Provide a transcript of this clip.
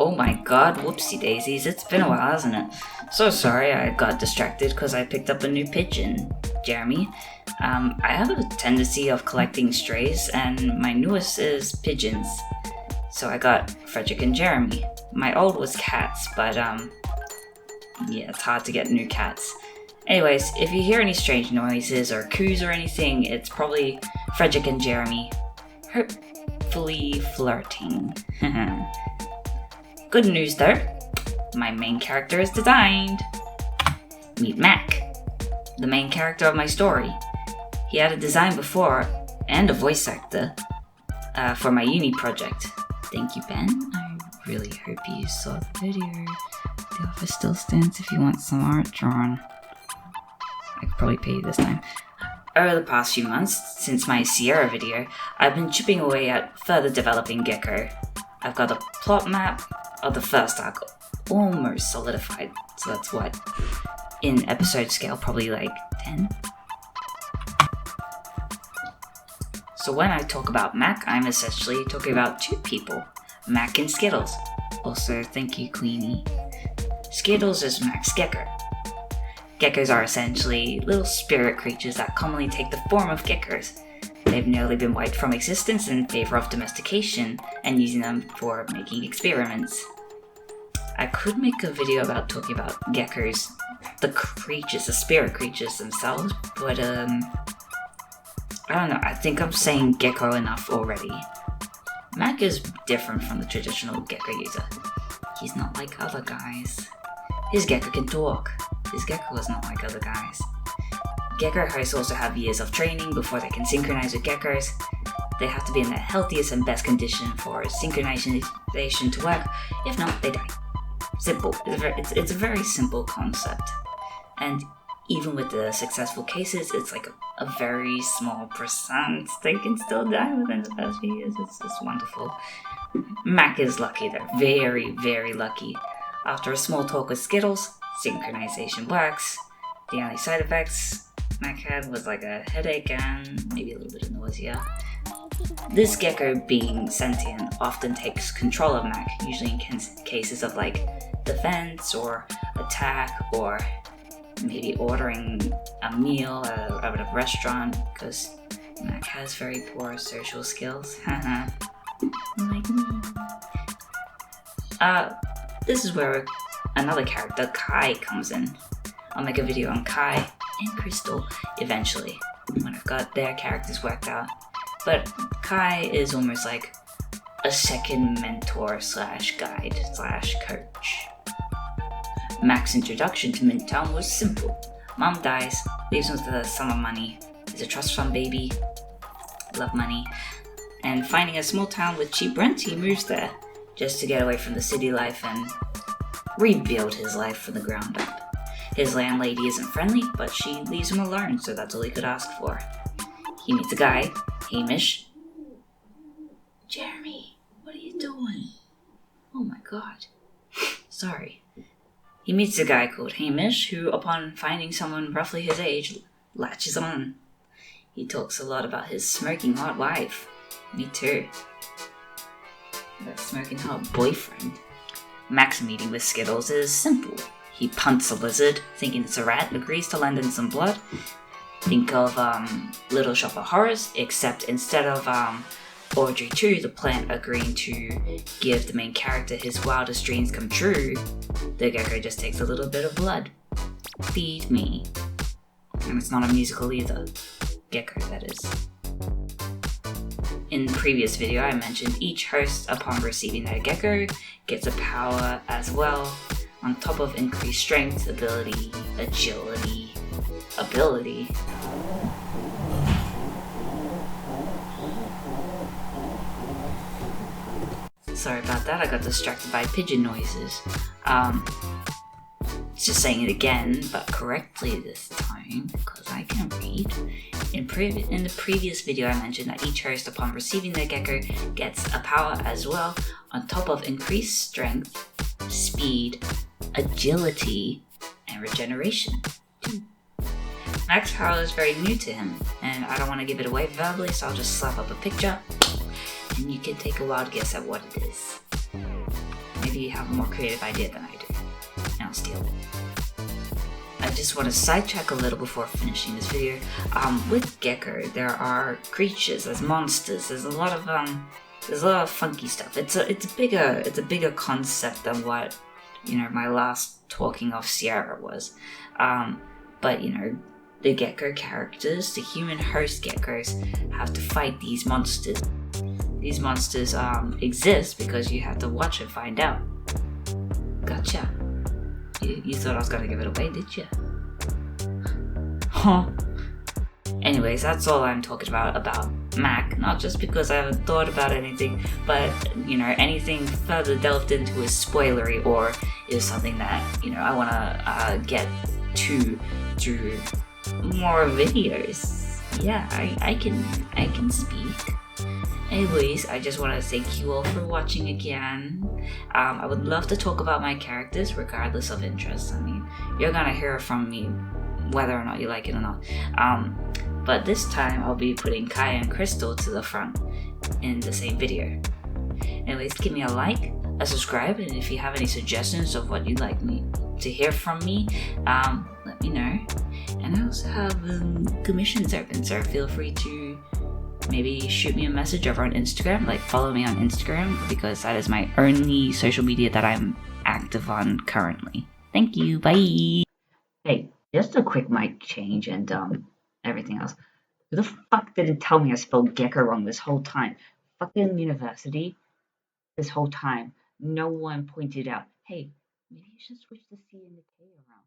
Oh my god, whoopsie daisies, it's been a while, hasn't it? So sorry I got distracted because I picked up a new pigeon, Jeremy. I have a tendency of collecting strays, and my newest is pigeons. So I got Frederick and Jeremy. My old was cats, but yeah, it's hard to get new cats. Anyways, if you hear any strange noises or coos or anything, it's probably Frederick and Jeremy hurtfully flirting. Good news though, my main character is designed. Meet Mac, the main character of my story. He had a design before and a voice actor for my uni project. Thank you, Ben. I really hope you saw the video. The offer still stands if you want some art drawn. I could probably pay you this time. Over the past few months, since my Sierra video, I've been chipping away at further developing Gecko. I've got a plot map of the first arc almost solidified, so that's what, in episode scale, probably like 10? So when I talk about Mac, I'm essentially talking about two people, Mac and Skittles. Also, thank you, Queenie. Skittles is Mac's gecko. Geckos are essentially little spirit creatures that commonly take the form of geckos. They've nearly been wiped from existence in favor of domestication and using them for making experiments. I could make a video about talking about geckos, the creatures, the spirit creatures themselves, but I don't know, I think I'm saying gecko enough already. Mac is different from the traditional gecko user. He's not like other guys. His gecko can talk. His gecko is not like other guys. Gecko hosts also have years of training before they can synchronize with geckos. They have to be in the healthiest and best condition for synchronization to work. If not, they die. Simple. It's a very simple concept. And even with the successful cases, it's like a very small percent. They can still die within the first few years. It's just wonderful. Mac is lucky though. Very, very lucky. After a small talk with Skittles, synchronization works. The only side effects Mac had was like a headache and maybe a little bit of nausea. This gecko, being sentient, often takes control of Mac, usually in cases of like defense or attack, or maybe ordering a meal at a restaurant, because Mac has very poor social skills. Like me. This is where another character, Kai, comes in. I'll make a video on Kai and Crystal eventually, when I've got their characters worked out. But Kai is almost like a second mentor / guide / coach. Mac's introduction to Midtown was simple. Mom dies, leaves him with a sum of money. He's a trust fund baby, love money, and finding a small town with cheap rent, he moves there just to get away from the city life and rebuild his life from the ground up. His landlady isn't friendly, but she leaves him alone, so that's all he could ask for. He meets a guy, Hamish. Jeremy, what are you doing? Oh my god. Sorry. He meets a guy called Hamish, who, upon finding someone roughly his age, latches on. He talks a lot about his smoking hot wife. Me too. That smoking hot boyfriend. Mac's meeting with Skittles is simple. He punts a lizard, thinking it's a rat, agrees to lend in some blood. Think of Little Shop of Horrors, except instead of Audrey 2, the plant, agreeing to give the main character his wildest dreams come true, the gecko just takes a little bit of blood. Feed me. And it's not a musical either. Gecko, that is. In the previous video, I mentioned each host, upon receiving their gecko, gets a power as well, on top of increased strength, ability, agility. Sorry about that, I got distracted by pigeon noises. Just saying it again, but correctly this time, because I can read. In the previous video, I mentioned that each host, upon receiving their gecko, gets a power as well, on top of increased strength, speed, agility, and regeneration. Mac's power is very new to him, and I don't want to give it away verbally, so I'll just slap up a picture, and you can take a wild guess at what it is. Maybe you have a more creative idea than I do, and I'll steal it. I just want to sidetrack a little before finishing this video. With Gecko, there are creatures, there's monsters, there's a lot of funky stuff. It's a bigger concept than what my last talking of Sierra was. But the Gecko characters, the human host geckos, have to fight these monsters. These monsters exist because you have to watch and find out. Gotcha. You thought I was gonna give it away, did you? Huh. Anyways, that's all I'm talking about Mac. Not just because I haven't thought about anything, but anything further delved into is spoilery or is something that I want to get to through more videos. Yeah, I can speak. Anyways, I just want to thank you all for watching again. I would love to talk about my characters regardless of interest. I mean, you're gonna hear from me whether or not you like it or not. But this time I'll be putting Kaya and Crystal to the front in the same video. Anyways, give me a like, a subscribe, and if you have any suggestions of what you'd like me to hear from me, let me know. And I also have commissions open, so feel free to maybe shoot me a message over on Instagram, like follow me on Instagram, because that is my only social media that I'm active on currently. Thank you, bye! Hey, just a quick mic change and everything else. Who the fuck didn't tell me I spelled Gecko wrong this whole time? Fucking university, this whole time, no one pointed out, hey, maybe you should switch the C and the K around.